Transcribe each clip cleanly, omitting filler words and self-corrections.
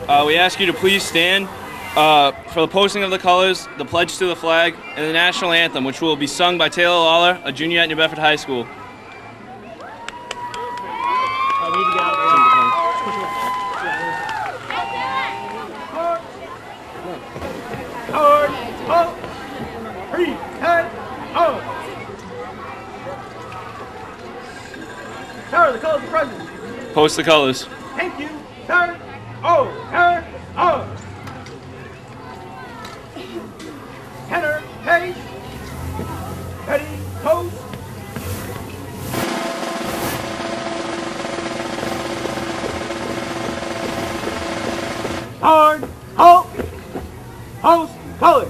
We ask you to please stand for the posting of the colors, the pledge to the flag, and the national anthem, which will be sung by Taylor Lawler, a junior at New Bedford High School. Sir, the colors are present. Post the colors. Thank you, sir. Oh, sir. Oh. Tenor, page. Ready, post. Hard, halt, post, colors.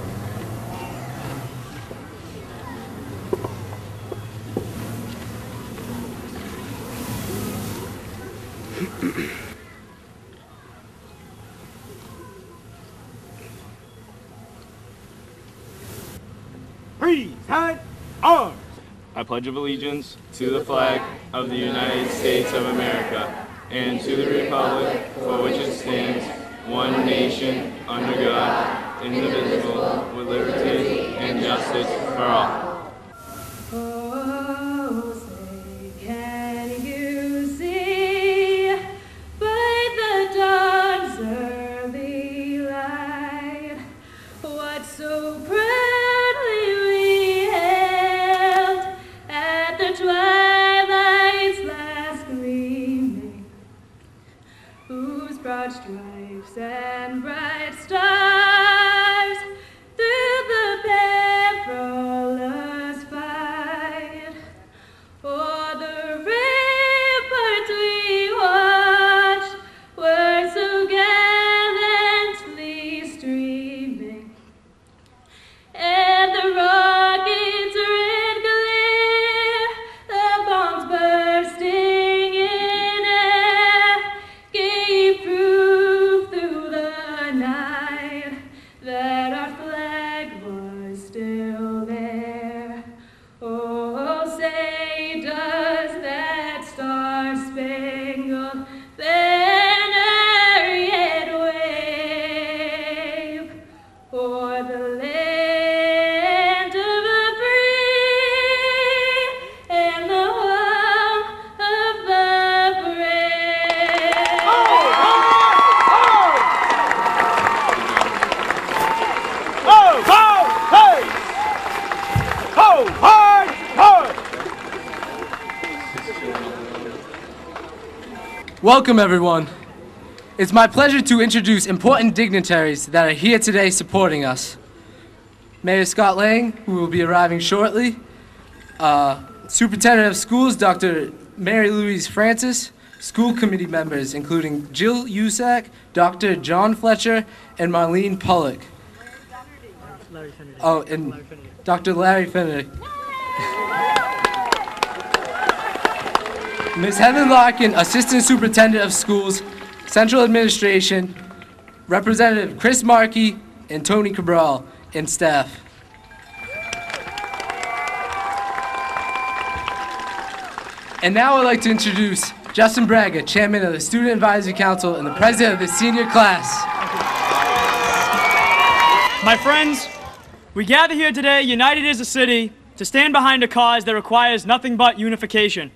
Present arms. I pledge allegiance to the flag of the United States of America and to the republic for which it stands, one nation, under God, indivisible, with liberty and justice for all. Oh, say, can you see by the dawn's early light what so proudly we hailed at the twilight's last gleaming, whose broad stripes and bright stars through the perilous fight o'er the ramparts we watched were so gallantly streaming, and the rockets' red glare, the bombs bursting in air, gave proof through the night that our flag was still there. Oh, say, does that star-spangled banner yet wave o'er the land of the free and the home of the brave? Welcome, everyone. It's my pleasure to introduce important dignitaries that are here today supporting us. Mayor Scott Lang, who will be arriving shortly, Superintendent of Schools, Dr. Mary Louise Francis, school committee members, including Jill Usack, Dr. John Fletcher, and Marlene Pollock. Oh, and Dr. Larry Finnick. Ms. Heather Larkin, Assistant Superintendent of Schools, Central Administration, Representative Chris Markey, and Tony Cabral, and staff. And now I'd like to introduce Justin Braga, Chairman of the Student Advisory Council and the President of the senior class. My friends, we gather here today, united as a city, to stand behind a cause that requires nothing but unification.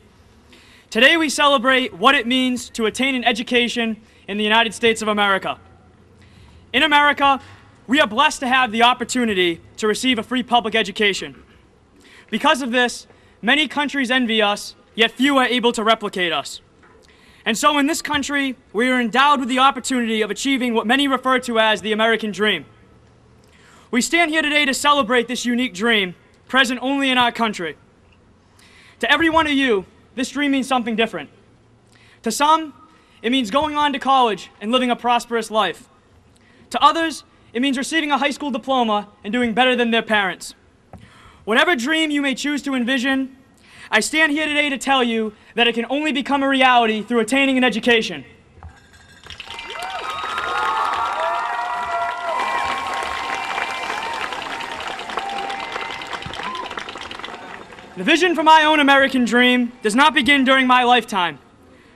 Today we celebrate what it means to attain an education in the United States of America. In America, we are blessed to have the opportunity to receive a free public education. Because of this, many countries envy us, yet few are able to replicate us. And so in this country, we are endowed with the opportunity of achieving what many refer to as the American dream. We stand here today to celebrate this unique dream, present only in our country. To every one of you, this dream means something different. To some, it means going on to college and living a prosperous life. To others, it means receiving a high school diploma and doing better than their parents. Whatever dream you may choose to envision, I stand here today to tell you that it can only become a reality through attaining an education. The vision for my own American dream does not begin during my lifetime,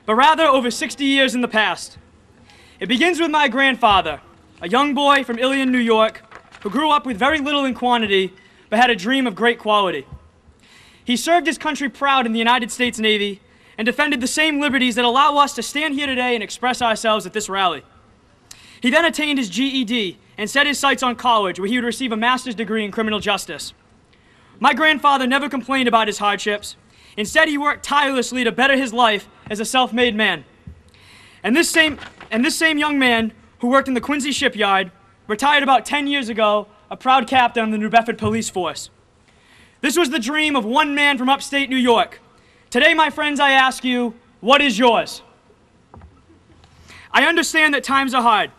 but rather over 60 years in the past. It begins with my grandfather, a young boy from Ilion, New York, who grew up with very little in quantity, but had a dream of great quality. He served his country proud in the United States Navy and defended the same liberties that allow us to stand here today and express ourselves at this rally. He then attained his GED and set his sights on college, where he would receive a master's degree in criminal justice. My grandfather never complained about his hardships. Instead, he worked tirelessly to better his life as a self-made man. And this same young man, who worked in the Quincy shipyard, retired about 10 years ago, a proud captain of the New Bedford Police Force. This was the dream of one man from upstate New York. Today, my friends, I ask you, what is yours? I understand that times are hard.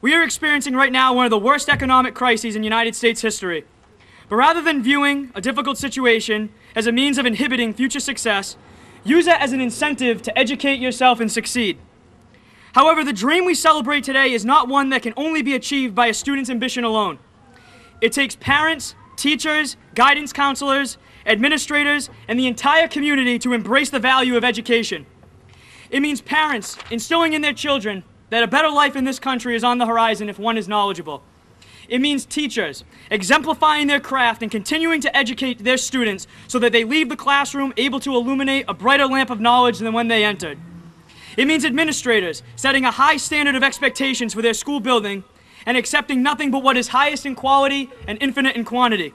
We are experiencing right now one of the worst economic crises in United States history. But rather than viewing a difficult situation as a means of inhibiting future success, use it as an incentive to educate yourself and succeed. However, the dream we celebrate today is not one that can only be achieved by a student's ambition alone. It takes parents, teachers, guidance counselors, administrators, and the entire community to embrace the value of education. It means parents instilling in their children that a better life in this country is on the horizon if one is knowledgeable. It means teachers exemplifying their craft and continuing to educate their students so that they leave the classroom able to illuminate a brighter lamp of knowledge than when they entered. It means administrators setting a high standard of expectations for their school building and accepting nothing but what is highest in quality and infinite in quantity.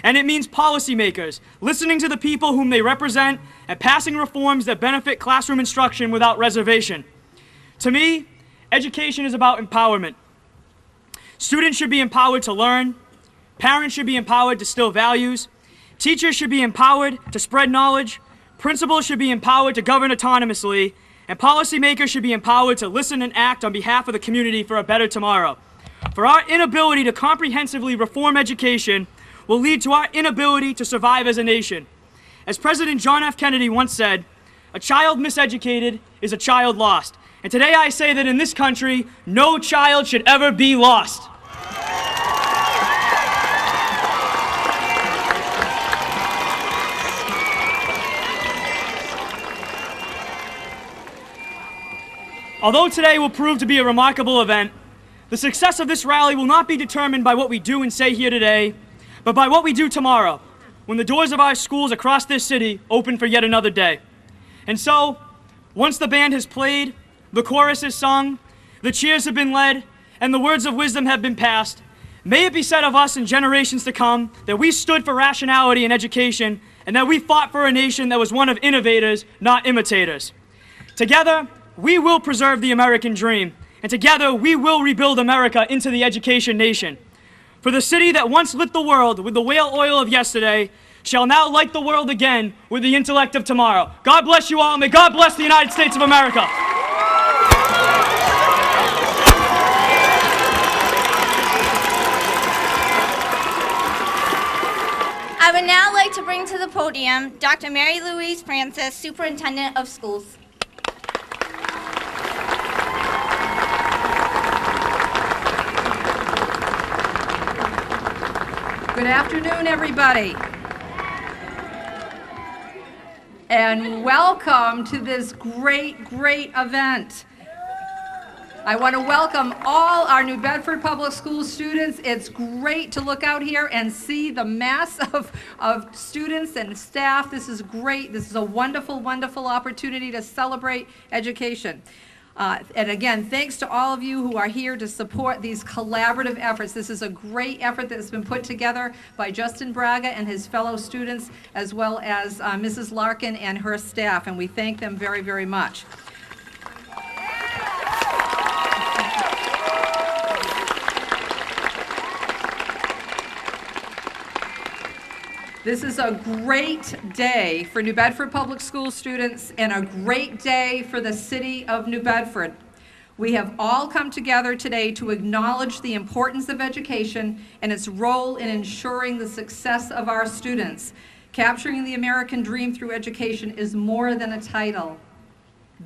And it means policymakers listening to the people whom they represent and passing reforms that benefit classroom instruction without reservation. To me, education is about empowerment. Students should be empowered to learn, parents should be empowered to instill values, teachers should be empowered to spread knowledge, principals should be empowered to govern autonomously, and policymakers should be empowered to listen and act on behalf of the community for a better tomorrow. For our inability to comprehensively reform education will lead to our inability to survive as a nation. As President John F. Kennedy once said, "A child miseducated is a child lost." And today I say that in this country, no child should ever be lost. Although today will prove to be a remarkable event, the success of this rally will not be determined by what we do and say here today, but by what we do tomorrow, when the doors of our schools across this city open for yet another day. And so, once the band has played, the chorus is sung, the cheers have been led, and the words of wisdom have been passed, may it be said of us in generations to come that we stood for rationality in education and that we fought for a nation that was one of innovators, not imitators. Together, we will preserve the American dream, and together we will rebuild America into the education nation. For the city that once lit the world with the whale oil of yesterday shall now light the world again with the intellect of tomorrow. God bless you all, and may God bless the United States of America. I would now like to bring to the podium Dr. Mary Louise Francis, Superintendent of Schools. Good afternoon, everybody. And welcome to this great event. I want to welcome all our New Bedford Public School students. It's great to look out here and see the mass of students and staff. This is great. This is a wonderful opportunity to celebrate education. And again, thanks to all of you who are here to support these collaborative efforts. This is a great effort that's been put together by Justin Braga and his fellow students, as well as Mrs. Larkin and her staff, and we thank them very, very much. This is a great day for New Bedford Public School students and a great day for the city of New Bedford. We have all come together today to acknowledge the importance of education and its role in ensuring the success of our students. Capturing the American dream through education is more than a title.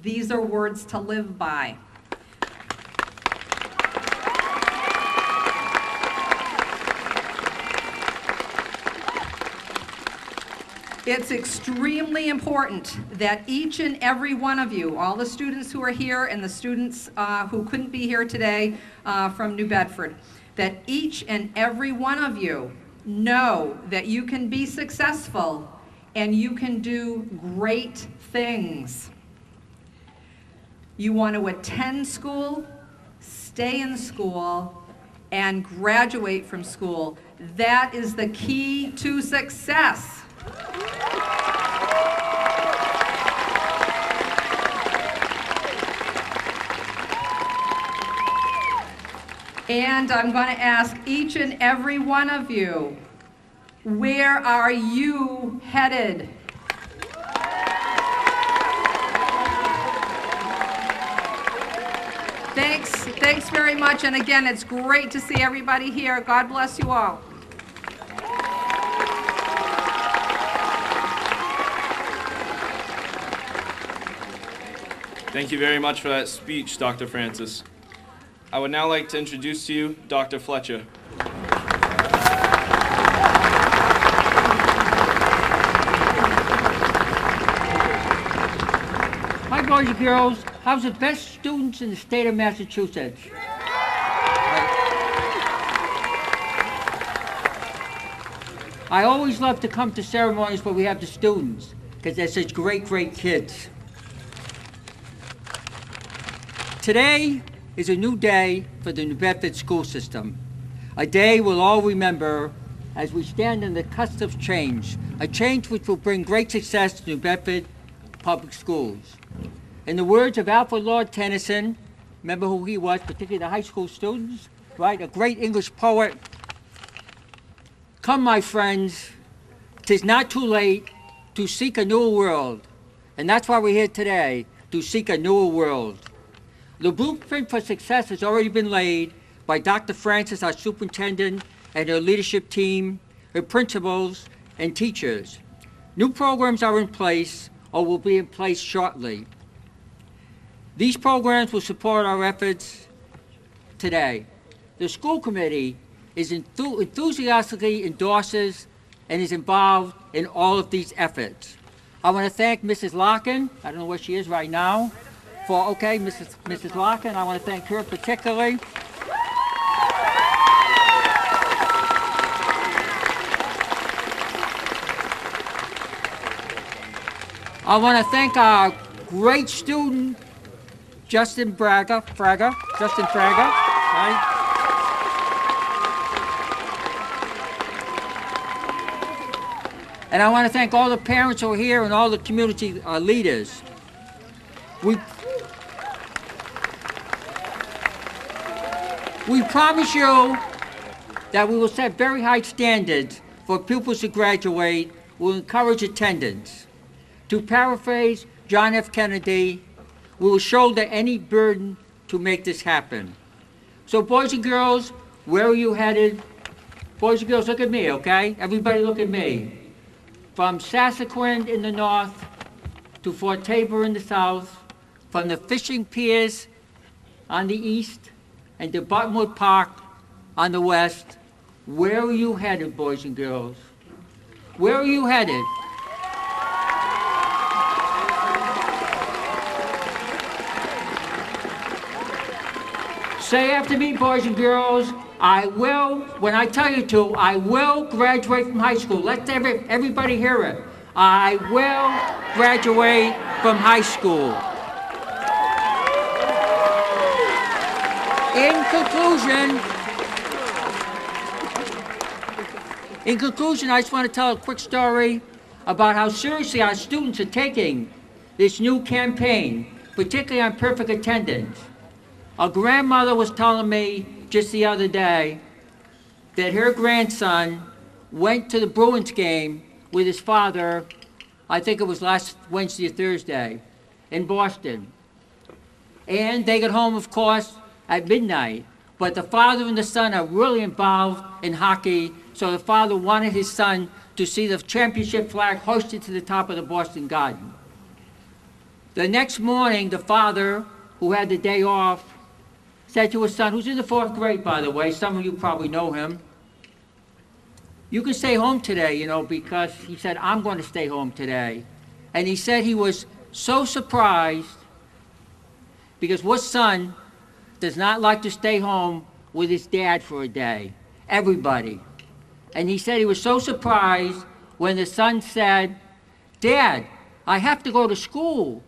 These are words to live by. It's extremely important that each and every one of you, all the students who are here and the students who couldn't be here today from New Bedford, that each and every one of you know that you can be successful and you can do great things. You want to attend school, stay in school, and graduate from school. That is the key to success. And I'm going to ask each and every one of you, where are you headed? Thanks very much. And again, it's great to see everybody here. God bless you all. Thank you very much for that speech, Dr. Francis. I would now like to introduce to you Dr. Fletcher. Hi, boys and girls. How's the best students in the state of Massachusetts? I always love to come to ceremonies where we have the students, because they're such great, great kids. Today is a new day for the New Bedford school system. A day we'll all remember as we stand on the cusp of change, a change which will bring great success to New Bedford public schools. In the words of Alfred Lord Tennyson, remember who he was, particularly the high school students, right? A great English poet. Come, my friends, 'tis not too late to seek a newer world. And that's why we're here today, to seek a newer world. The blueprint for success has already been laid by Dr. Francis, our superintendent, and her leadership team, her principals, and teachers. New programs are in place or will be in place shortly. These programs will support our efforts today. The school committee is enthusiastically endorses and is involved in all of these efforts. I want to thank Mrs. Larkin, I don't know where she is right now, Mrs. Larkin, I want to thank her particularly. I want to thank our great student, Justin Fraga, right? And I want to thank all the parents who are here and all the community leaders. We promise you that we will set very high standards for pupils to graduate. We'll encourage attendance. To paraphrase John F. Kennedy, we will shoulder any burden to make this happen. So boys and girls, where are you headed? Boys and girls, look at me, okay? Everybody look at me. From Sassaquin in the north to Fort Tabor in the south, from the fishing piers on the east and to Buttonwood Park on the west, where are you headed, boys and girls? Where are you headed? Say after me, boys and girls, I will, when I tell you to, I will graduate from high school. Let everybody hear it. I will graduate from high school. In conclusion, I just want to tell a quick story about how seriously our students are taking this new campaign, particularly on perfect attendance. A grandmother was telling me just the other day that her grandson went to the Bruins game with his father, I think it was last Wednesday or Thursday, in Boston. And they got home, of course, at midnight. But the father and the son are really involved in hockey, so the father wanted his son to see the championship flag hoisted to the top of the Boston Garden. The next morning, the father, who had the day off, said to his son, who's in the 4th grade, by the way, some of you probably know him, you can stay home today, you know, because he said, I'm going to stay home today. And he said he was so surprised because what son does not like to stay home with his dad for a day? Everybody. And he said he was so surprised when the son said, Dad, I have to go to school.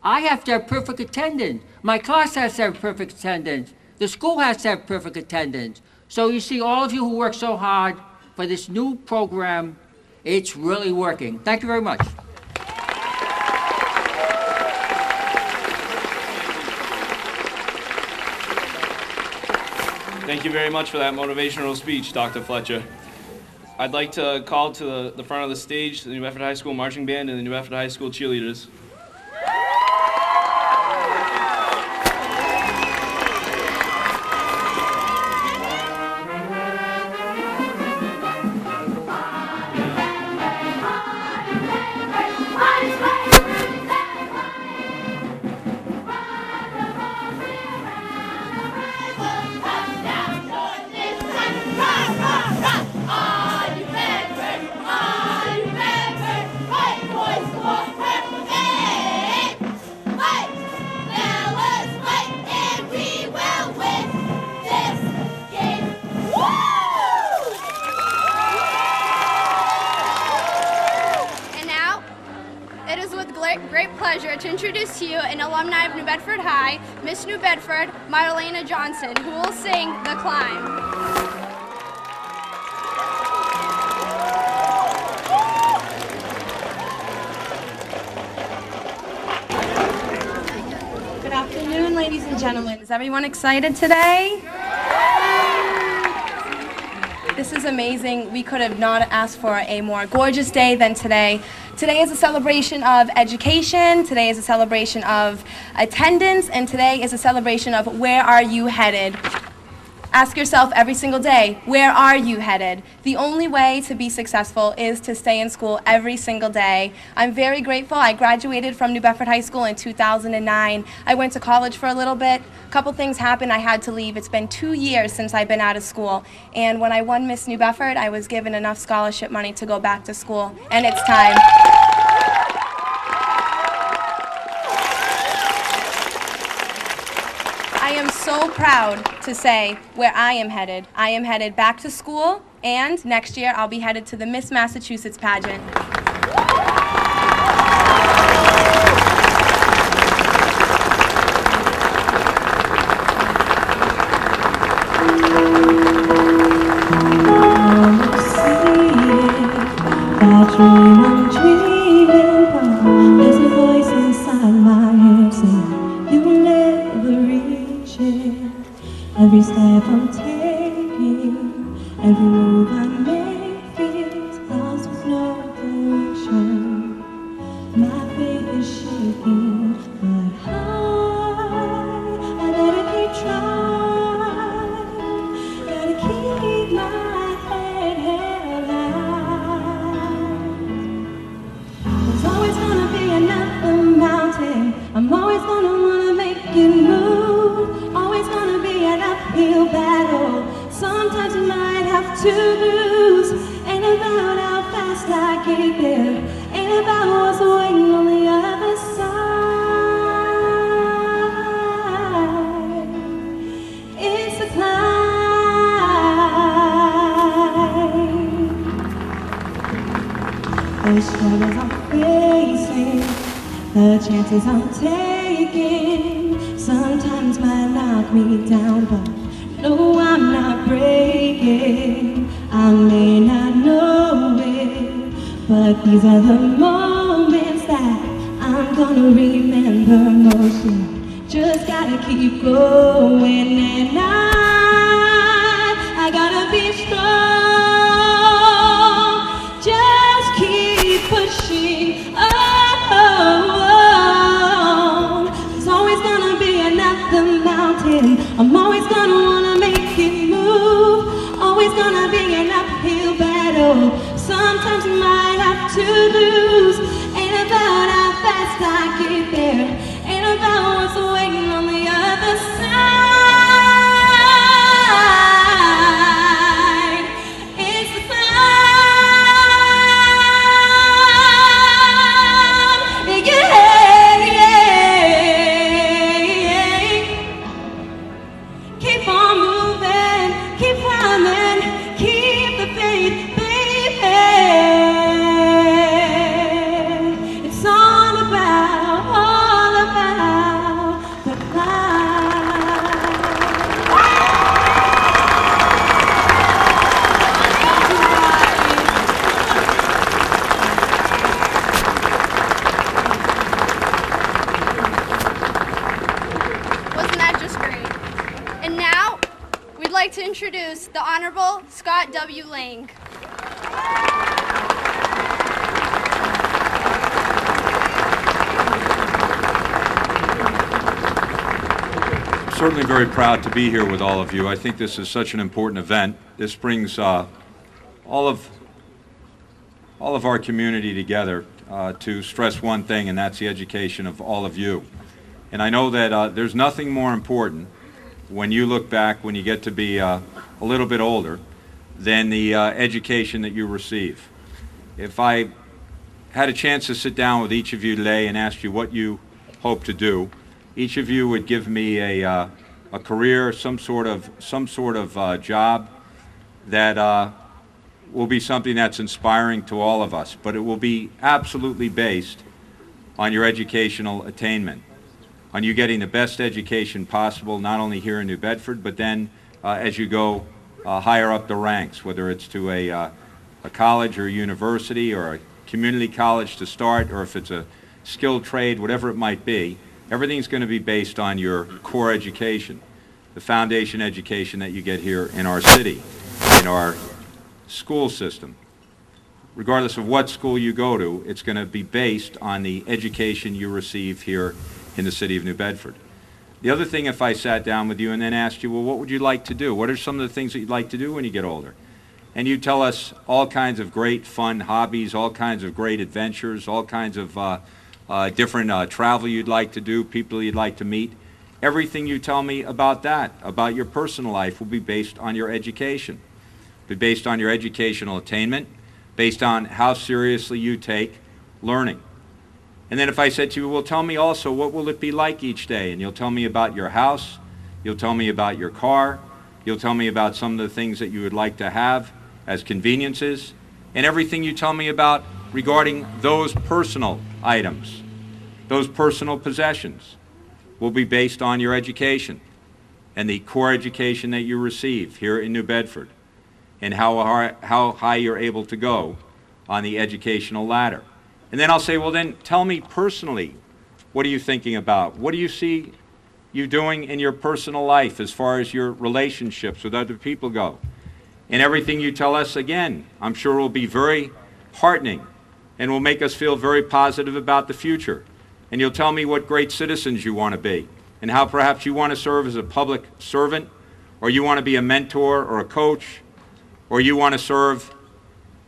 I have to have perfect attendance. My class has to have perfect attendance. The school has to have perfect attendance. So you see, all of you who work so hard for this new program, it's really working. Thank you very much. Thank you very much for that motivational speech, Dr. Fletcher. I'd like to call to the front of the stage the New Bedford High School Marching Band and the New Bedford High School cheerleaders. Great pleasure to introduce to you an alumni of New Bedford High, Miss New Bedford, Marlena Johnson, who will sing The Climb. Good afternoon, ladies and gentlemen. Is everyone excited today? This is amazing. We could have not asked for a more gorgeous day than today. Today is a celebration of education, today is a celebration of attendance, and today is a celebration of where are you headed? Ask yourself every single day, where are you headed? The only way to be successful is to stay in school every single day. I'm very grateful. I graduated from New Bedford High School in 2009. I went to college for a little bit. A couple things happened. I had to leave. It's been 2 years since I've been out of school. And when I won Miss New Bedford, I was given enough scholarship money to go back to school. And it's time. I am so proud to say where I am headed. I am headed back to school, and next year I'll be headed to the Miss Massachusetts pageant. There's a voice inside my head saying you will never reach it. Every step I'm taking, every move I make feels lost with no direction. My faith is shaking, but I gotta keep trying, gotta keep my head held high. There's always gonna be another mountain. I'm always gonna wanna make it move. Always gonna be an uphill battle. Sometimes you might have to lose. Ain't about how fast I get there. Ain't about what's waiting on the other side. It's a climb. The struggles I'm facing, the chances I'm taking, sometimes might knock me down, but no, I'm not breaking. I may not know it, but these are the moments that I'm gonna remember most. You just gotta keep going, and I gotta be strong. Just keep pushing on. There's always gonna be another mountain. I'm always gonna wanna make it move. Always gonna be an uphill battle. Sometimes you might have to lose. Ain't about how fast I get there. Ain't about what's waiting on the other side. It's the climb. like to introduce the Honorable Scott W. Lang. Certainly very proud to be here with all of you. I think this is such an important event. This brings all of our community together to stress one thing, and that's the education of all of you. And I know that there's nothing more important when you look back, when you get to be a little bit older, than the education that you receive. If I had a chance to sit down with each of you today and ask you what you hope to do, each of you would give me a career, some sort of job that will be something that's inspiring to all of us, but it will be absolutely based on your educational attainment, on you getting the best education possible, not only here in New Bedford, but then as you go higher up the ranks, whether it's to a college or a university or a community college to start, or if it's a skilled trade, whatever it might be. Everything's going to be based on your core education, the foundation education that you get here in our city, in our school system. Regardless of what school you go to, it's going to be based on the education you receive here in the city of New Bedford. The other thing, if I sat down with you and then asked you, well, what would you like to do? What are some of the things that you'd like to do when you get older? And you tell us all kinds of great fun hobbies, all kinds of great adventures, all kinds of different travel you'd like to do, people you'd like to meet. Everything you tell me about that, about your personal life, will be based on your education. Be based on your educational attainment, based on how seriously you take learning. And then if I said to you, well, tell me also, what will it be like each day? And you'll tell me about your house, you'll tell me about your car, you'll tell me about some of the things that you would like to have as conveniences, and everything you tell me about regarding those personal items, those personal possessions, will be based on your education and the core education that you receive here in New Bedford, and how high you're able to go on the educational ladder. And then I'll say, well, then tell me personally, what are you thinking about? What do you see you doing in your personal life as far as your relationships with other people go? And everything you tell us, again, I'm sure will be very heartening and will make us feel very positive about the future. And you'll tell me what great citizens you want to be, and how perhaps you want to serve as a public servant, or you want to be a mentor or a coach, or you want to serve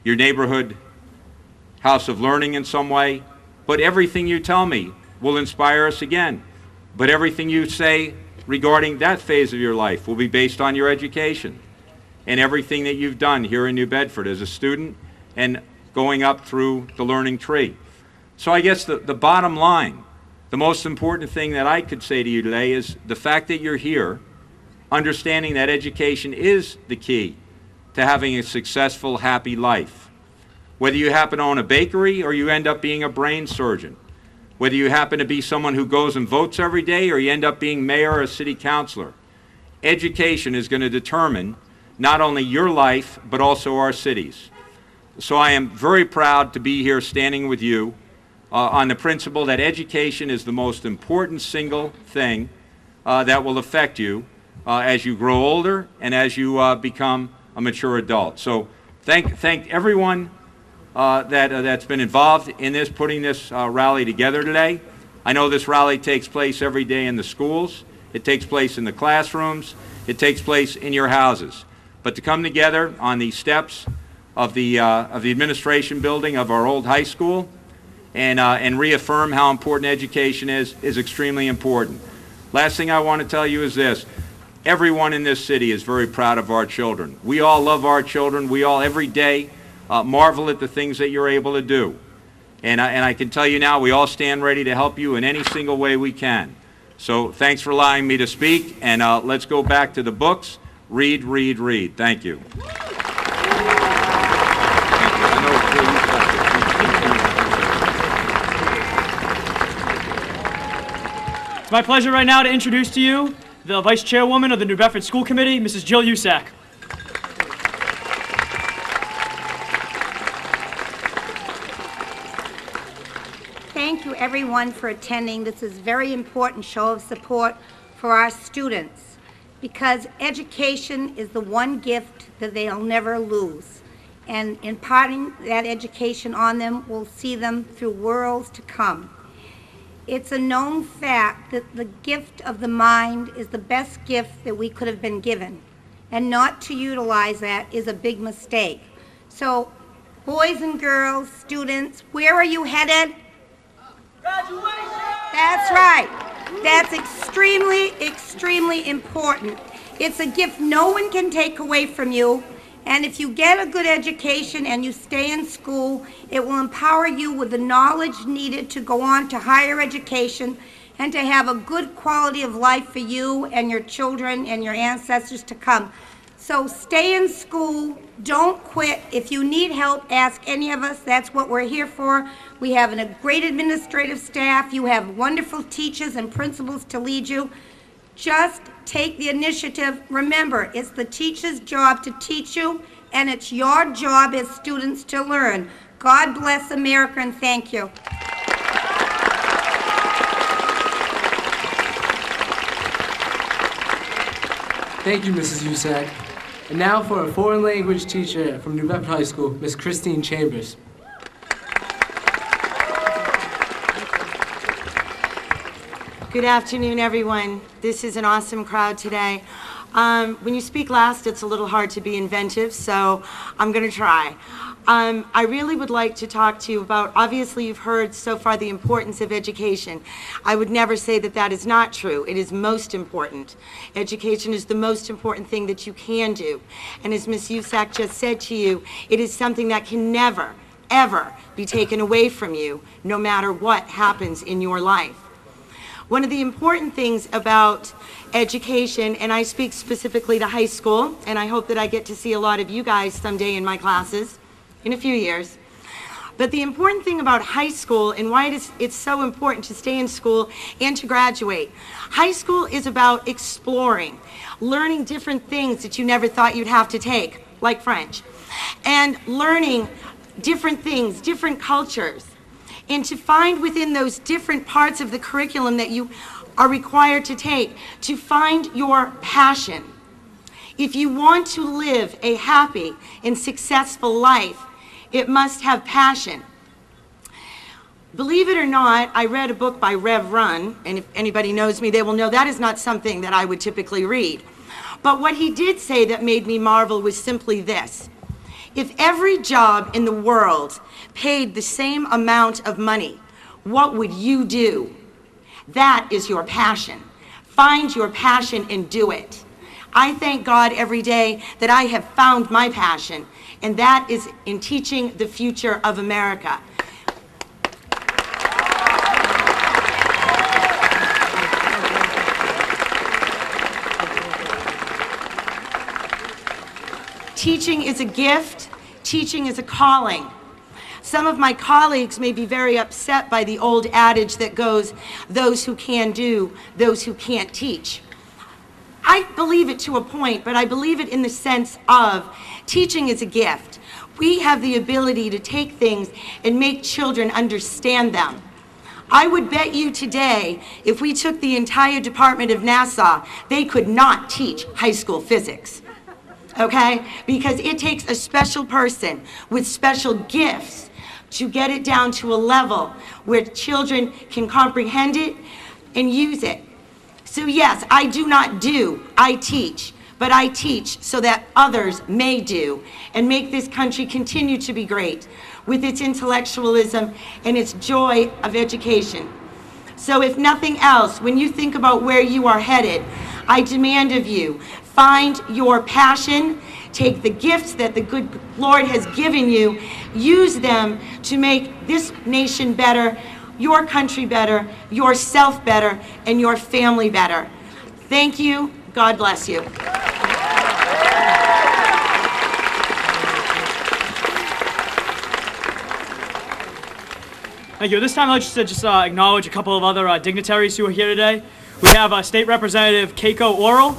your neighborhood house of learning in some way. But everything you tell me will inspire us again. But everything you say regarding that phase of your life will be based on your education and everything that you've done here in New Bedford as a student and going up through the learning tree. So I guess the bottom line, the most important thing that I could say to you today is the fact that you're here, understanding that education is the key to having a successful, happy life. Whether you happen to own a bakery or you end up being a brain surgeon, whether you happen to be someone who goes and votes every day or you end up being mayor or a city councilor, education is going to determine not only your life but also our city's. So I am very proud to be here standing with you on the principle that education is the most important single thing that will affect you as you grow older and as you become a mature adult. So thank everyone that's been involved in this, putting this rally together today. I know this rally takes place every day in the schools. It takes place in the classrooms. It takes place in your houses. But to come together on the steps of the administration building of our old high school and reaffirm how important education is extremely important. Last thing I want to tell you is this. Everyone in this city is very proud of our children. We all love our children. We all every day marvel at the things that you're able to do. And I can tell you now, we all stand ready to help you in any single way we can. So thanks for allowing me to speak, and let's go back to the books. Read, read, read. Thank you. It's my pleasure right now to introduce to you the Vice Chairwoman of the New Bedford School Committee, Mrs. Jill Usack. Thank you, everyone, for attending. This is a very important show of support for our students. because education is the one gift that they'll never lose. And imparting that education on them will see them through worlds to come. It's a known fact that the gift of the mind is the best gift that we could have been given. And not to utilize that is a big mistake. So, boys and girls, students, where are you headed? Graduation! That's right. That's extremely, extremely important. It's a gift no one can take away from you. And if you get a good education and you stay in school, it will empower you with the knowledge needed to go on to higher education and to have a good quality of life for you and your children and your ancestors to come. So stay in school, don't quit. If you need help, ask any of us. That's what we're here for. We have a great administrative staff. You have wonderful teachers and principals to lead you. Just take the initiative. Remember, it's the teacher's job to teach you, and it's your job as students to learn. God bless America, and thank you. Thank you, Mrs. Usack. And now for a foreign language teacher from New Bedford High School, Miss Christine Chambers. Good afternoon, everyone. This is an awesome crowd today. When you speak last, it's a little hard to be inventive, so I'm going to try. I really would like to talk to you about, obviously you've heard so far the importance of education. I would never say that that is not true. It is most important. Education is the most important thing that you can do. And as Ms. Usack just said to you, it is something that can never, ever be taken away from you, no matter what happens in your life. One of the important things about education, and I speak specifically to high school, and I hope that I get to see a lot of you guys someday in my classes, in a few years. But the important thing about high school and why it's so important to stay in school and to graduate. High school is about exploring, learning different things that you never thought you'd have to take, like French, and learning different things, different cultures, and to find within those different parts of the curriculum that you are required to take, to find your passion. If you want to live a happy and successful life, it must have passion. Believe it or not, I read a book by Rev Run, and if anybody knows me, they will know that is not something that I would typically read. But what he did say that made me marvel was simply this. If every job in the world paid the same amount of money, what would you do? That is your passion. Find your passion and do it. I thank God every day that I have found my passion, and that is in teaching the future of America. Teaching is a gift. Teaching is a calling. Some of my colleagues may be very upset by the old adage that goes, those who can do, those who can't teach. I believe it to a point, but I believe it in the sense of teaching is a gift. We have the ability to take things and make children understand them. I would bet you today, if we took the entire Department of NASA, they could not teach high school physics. Okay? Because it takes a special person with special gifts to get it down to a level where children can comprehend it and use it. So yes, I do not do, I teach, but I teach so that others may do and make this country continue to be great with its intellectualism and its joy of education. So if nothing else, when you think about where you are headed, I demand of you, find your passion, take the gifts that the good Lord has given you, use them to make this nation better, your country better, yourself better, and your family better. Thank you. God bless you. Thank you. At this time, I'd like to just acknowledge a couple of other dignitaries who are here today. We have State Representative Keiko Oral.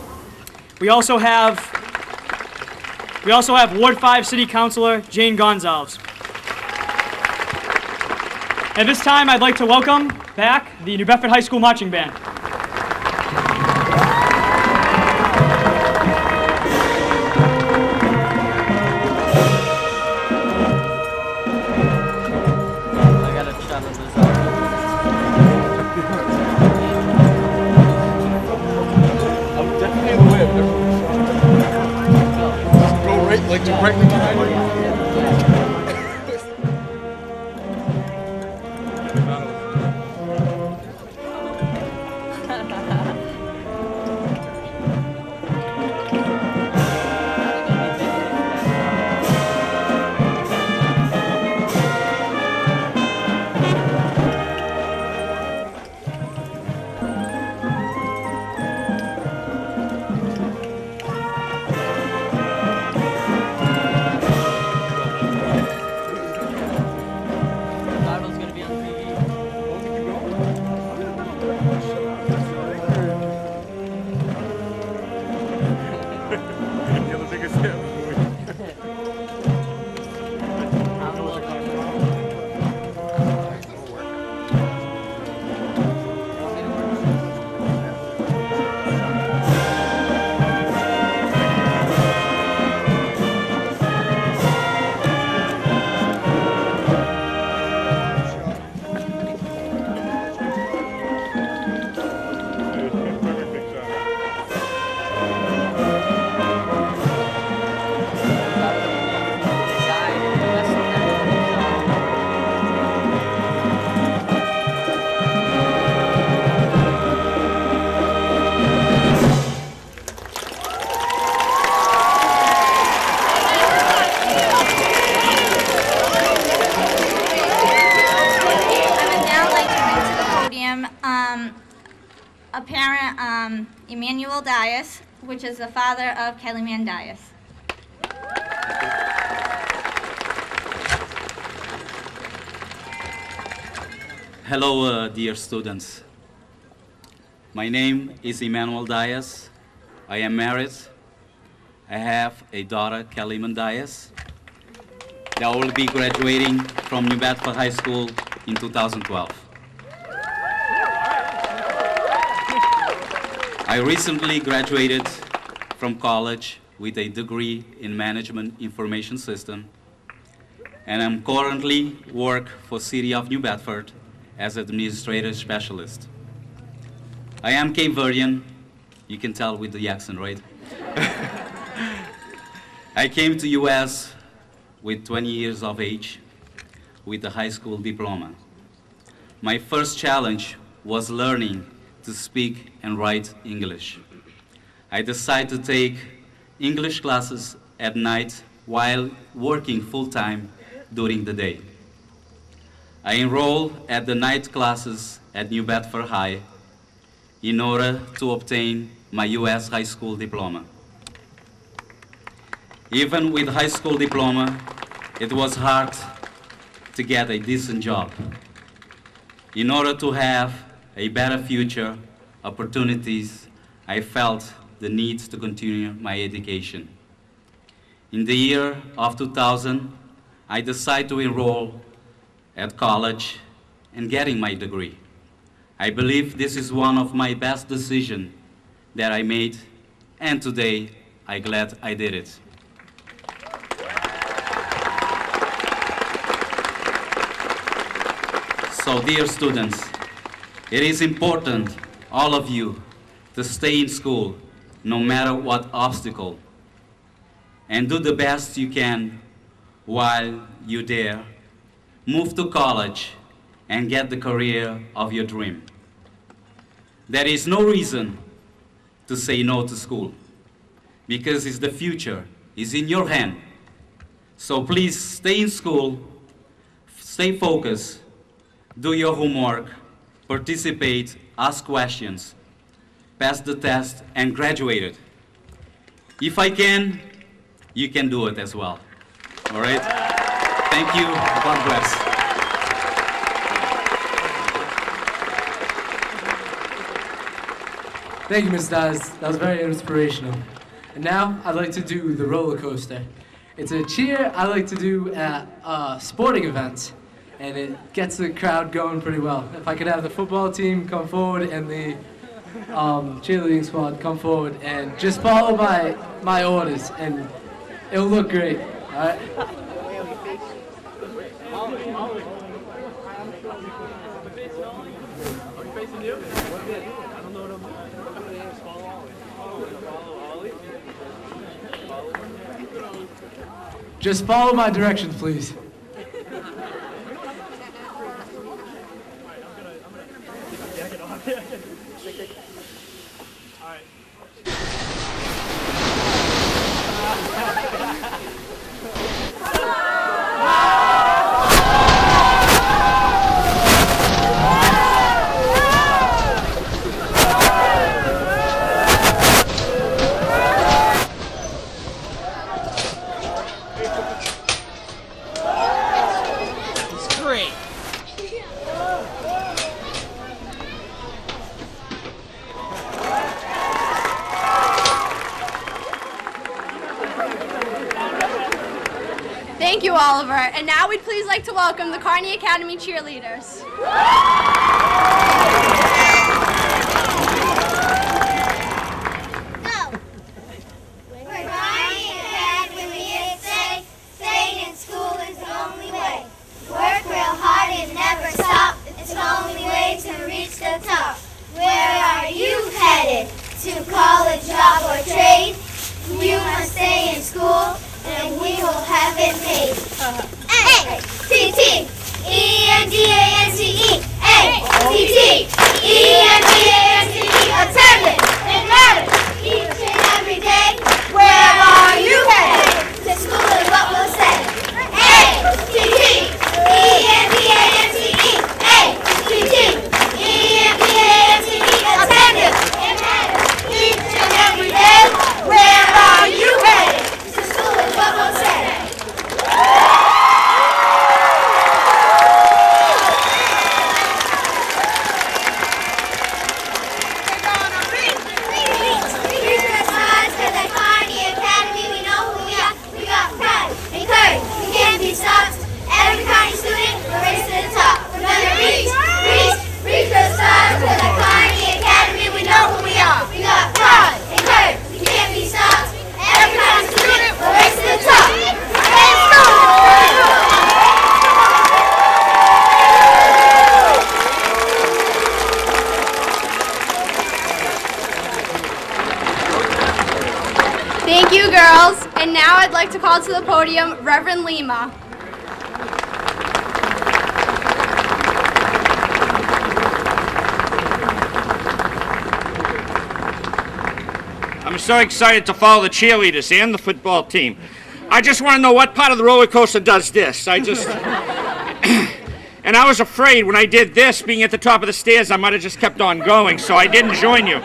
We also have Ward 5 City Councilor Jane Gonzalez. At this time, I'd like to welcome back the New Bedford High School Marching Band. Go right, like directly behind you. A parent, Emmanuel Dias, which is the father of Kelly Man Dias. Hello, dear students. My name is Emmanuel Dias. I am married. I have a daughter, Kelly Man Dias, that will be graduating from New Bedford High School in 2012. I recently graduated from college with a degree in Management Information System, and I'm currently work for City of New Bedford as administrative specialist. I am Cape Verdean. You can tell with the accent, right? I came to US with 20 years of age with a high school diploma. My first challenge was learning to speak and write English. I decided to take English classes at night while working full-time during the day. I enrolled at the night classes at New Bedford High in order to obtain my US high school diploma. Even with high school diploma, it was hard to get a decent job. In order to have a better future, opportunities, I felt the need to continue my education. In the year of 2000, I decided to enroll at college and getting my degree. I believe this is one of my best decisions that I made, and today I'm glad I did it. So, dear students, it is important, all of you, to stay in school no matter what obstacle, and do the best you can while you're there. Move to college and get the career of your dream. There is no reason to say no to school, because it's the future, it's in your hand. So please stay in school, stay focused, do your homework, participate, ask questions, pass the test, and graduate it. If I can, you can do it as well. All right? Thank you. God bless. Thank you, Ms. Daz. That was very inspirational. And now I'd like to do the roller coaster. It's a cheer I like to do at sporting events, and it gets the crowd going pretty well. If I could have the football team come forward and the cheerleading squad come forward and just follow my orders, and it'll look great. All right? Are you facing you? I don't know what I'm doing. Just follow my directions, please. Thank you, Oliver. And now we'd please like to welcome the Kearney Academy cheerleaders. Staying in school is the only way. Work real hard and never stop. It's the only way to reach the top. Where are you headed? To college, job, or trade? You must stay in school and we will have it made. A-T-T-E-N-D-A-N-C-E. A-T-T-E-N-D-A-N-C-E. Attendance, it matters each and every day. Where are you headed? To school is what we'll say. A-T-T-E-N-D-A-N-C-E. A-T-T-E-N-D-A-N-C-E. Attendance, it matters each and every day. Where are you headed? To school is what we'll say. Every Kearney student will race to the top. We're gonna reach the stars. To the Kearney Academy, we know who we are. We got pride and courage. We can't be stopped. Every Kearney student will race to the top. Let's go! Thank you, girls. And now I'd like to call to the podium Reverend Lima. I'm so excited to follow the cheerleaders and the football team. I just want to know what part of the roller coaster does this. And I was afraid when I did this, being at the top of the stairs, I might have just kept on going, so I didn't join you.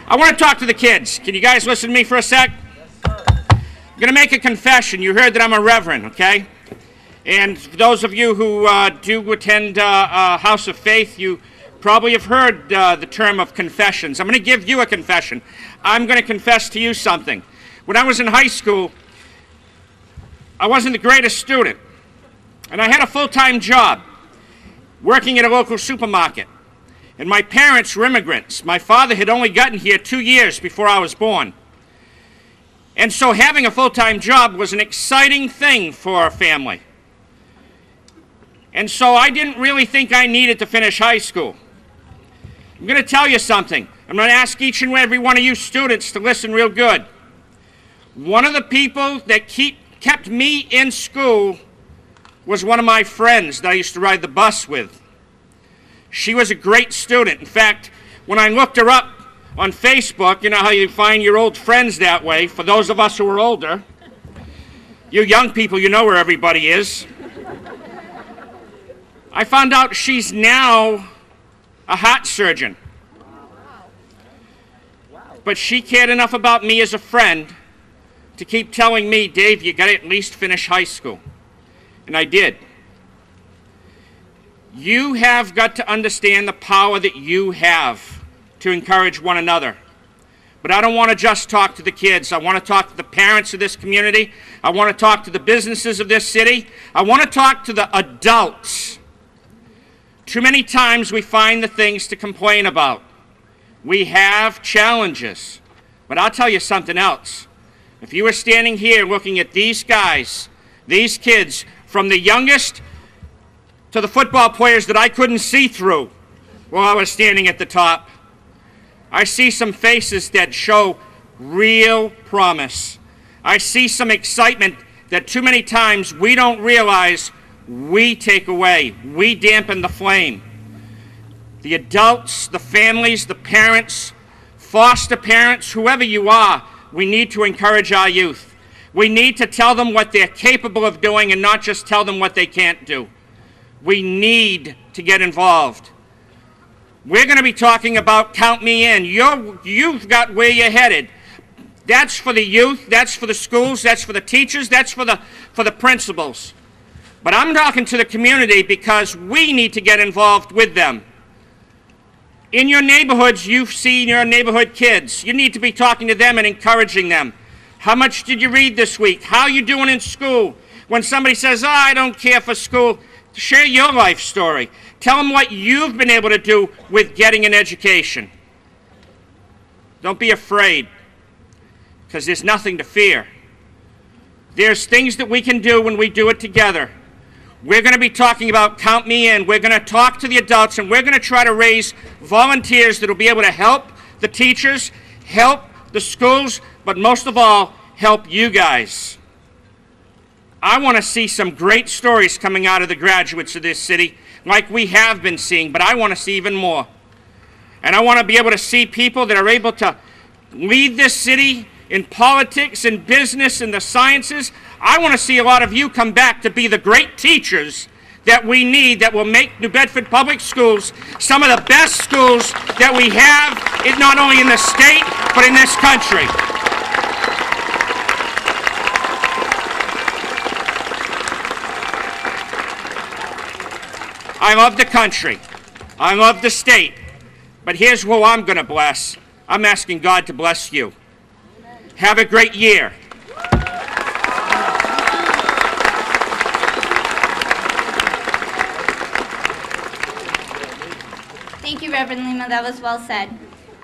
I want to talk to the kids. Can you guys listen to me for a sec? I'm going to make a confession. You heard that I'm a reverend, okay? And for those of you who do attend House of Faith, you probably have heard the term of confessions. I'm going to give you a confession. I'm going to confess to you something. When I was in high school, I wasn't the greatest student. And I had a full-time job working at a local supermarket. And my parents were immigrants. My father had only gotten here 2 years before I was born. And so having a full-time job was an exciting thing for our family. And so I didn't really think I needed to finish high school. I'm going to tell you something. I'm going to ask each and every one of you students to listen real good. One of the people that kept me in school was one of my friends that I used to ride the bus with. She was a great student. In fact, when I looked her up on Facebook, you know how you find your old friends that way, for those of us who are older. You young people, you know where everybody is. I found out she's now a heart surgeon. But she cared enough about me as a friend to keep telling me, Dave, you got to at least finish high school. And I did. You have got to understand the power that you have to encourage one another. But I don't want to just talk to the kids. I want to talk to the parents of this community. I want to talk to the businesses of this city. I want to talk to the adults. Too many times we find the things to complain about. We have challenges. But I'll tell you something else. If you were standing here looking at these guys, these kids, from the youngest to the football players that I couldn't see through while I was standing at the top, I see some faces that show real promise. I see some excitement that too many times we don't realize we take away, we dampen the flame. The adults, the families, the parents, foster parents, whoever you are, we need to encourage our youth. We need to tell them what they're capable of doing and not just tell them what they can't do. We need to get involved. We're going to be talking about Count Me In. You've got where you're headed. That's for the youth, that's for the schools, that's for the teachers, that's for the principals. But I'm talking to the community because we need to get involved with them. In your neighborhoods, you've seen your neighborhood kids. You need to be talking to them and encouraging them. How much did you read this week? How are you doing in school? When somebody says, oh, I don't care for school, share your life story. Tell them what you've been able to do with getting an education. Don't be afraid, because there's nothing to fear. There's things that we can do when we do it together. We're going to be talking about Count Me In. We're going to talk to the adults, and we're going to try to raise volunteers that will be able to help the teachers, help the schools, but most of all, help you guys. I want to see some great stories coming out of the graduates of this city, like we have been seeing, but I want to see even more. And I want to be able to see people that are able to lead this city in politics and business and the sciences. I want to see a lot of you come back to be the great teachers that we need, that will make New Bedford Public Schools some of the best schools that we have, not only in the state, but in this country. I love the country. I love the state. But here's who I'm going to bless. I'm asking God to bless you. Have a great year. Thank you, Reverend Lima. That was well said.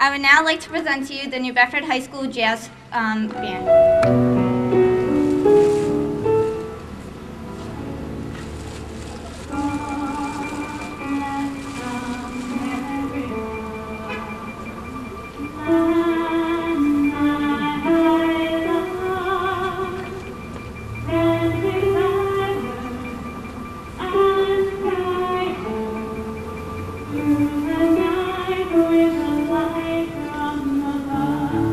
I would now like to present to you the New Bedford High School Jazz Band. With a light from above.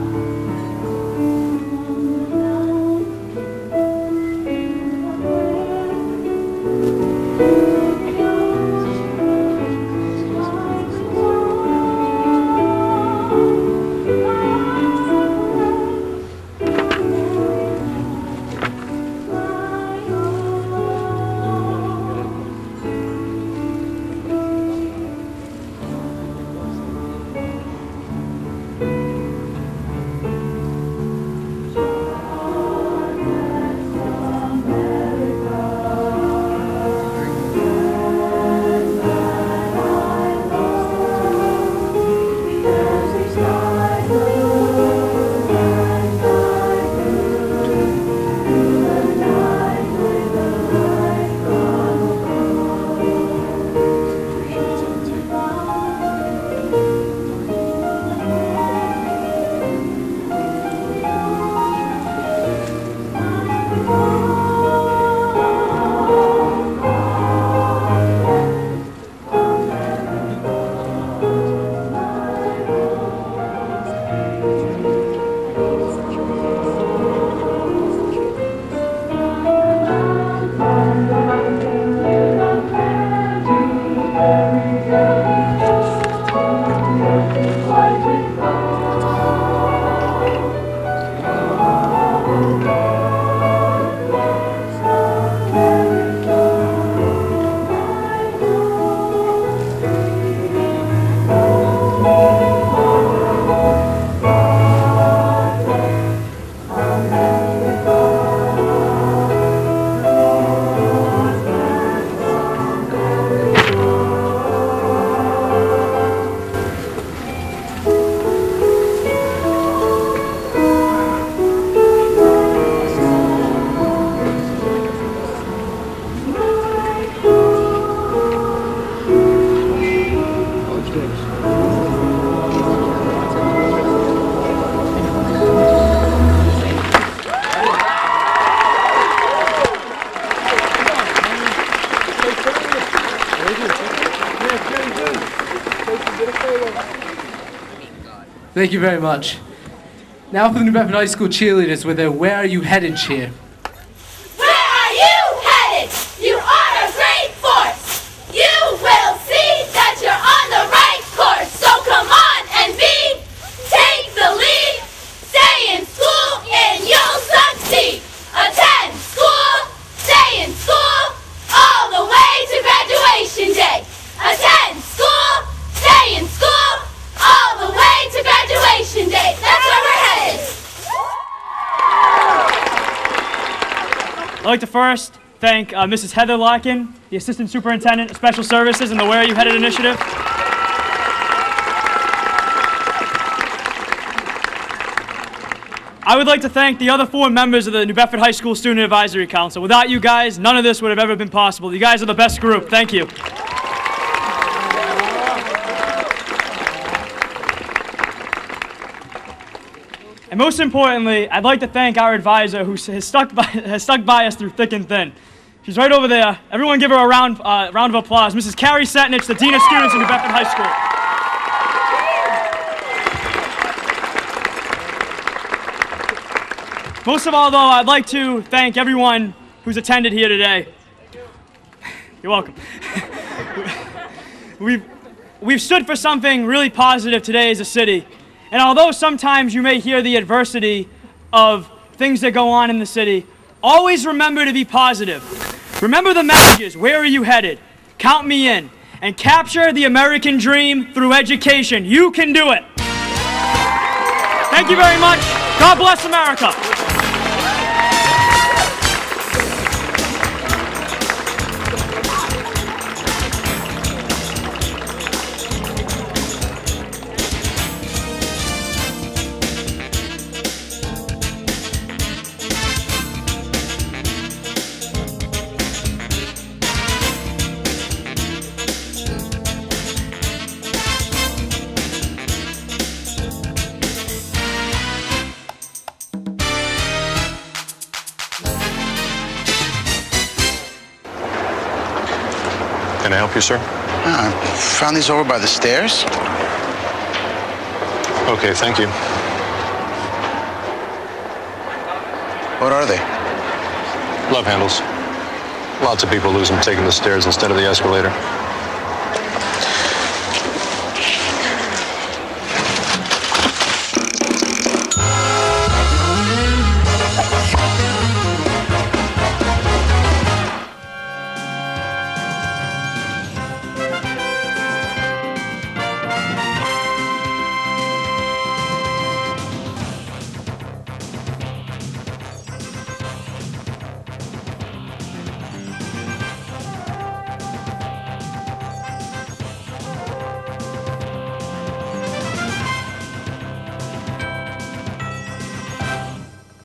Thank you very much. Now for the New Bedford High School cheerleaders with their Where Are You Headed cheer. Where are you headed? You are a great force. You will see that you're on the right course. So come on and take the lead. Stay in school and you'll succeed. Attend school, stay in school, all the way to graduation day. Attend school, stay in school, all the way to graduation day. That's where we're headed. I'd like to first thank Mrs. Heather Larkin, the Assistant Superintendent of Special Services and the Where Are You Headed initiative. I would like to thank the other 4 members of the New Bedford High School Student Advisory Council. Without you guys, none of this would have ever been possible. You guys are the best group. Thank you. And most importantly, I'd like to thank our advisor who has stuck by us through thick and thin. She's right over there. Everyone give her a round of applause. Mrs. Carrie Setnich, the Dean of Students at New Bedford High School. Most of all, though, I'd like to thank everyone who's attended here today. You're welcome. We've stood for something really positive today as a city. And although sometimes you may hear the adversity of things that go on in the city, always remember to be positive. Remember the messages. Where are you headed? Count me in. And capture the American dream through education. You can do it. Thank you very much. God bless America. Can I help you, sir? I found these over by the stairs. Okay, thank you. What are they? Love handles. Lots of people lose them taking the stairs instead of the escalator.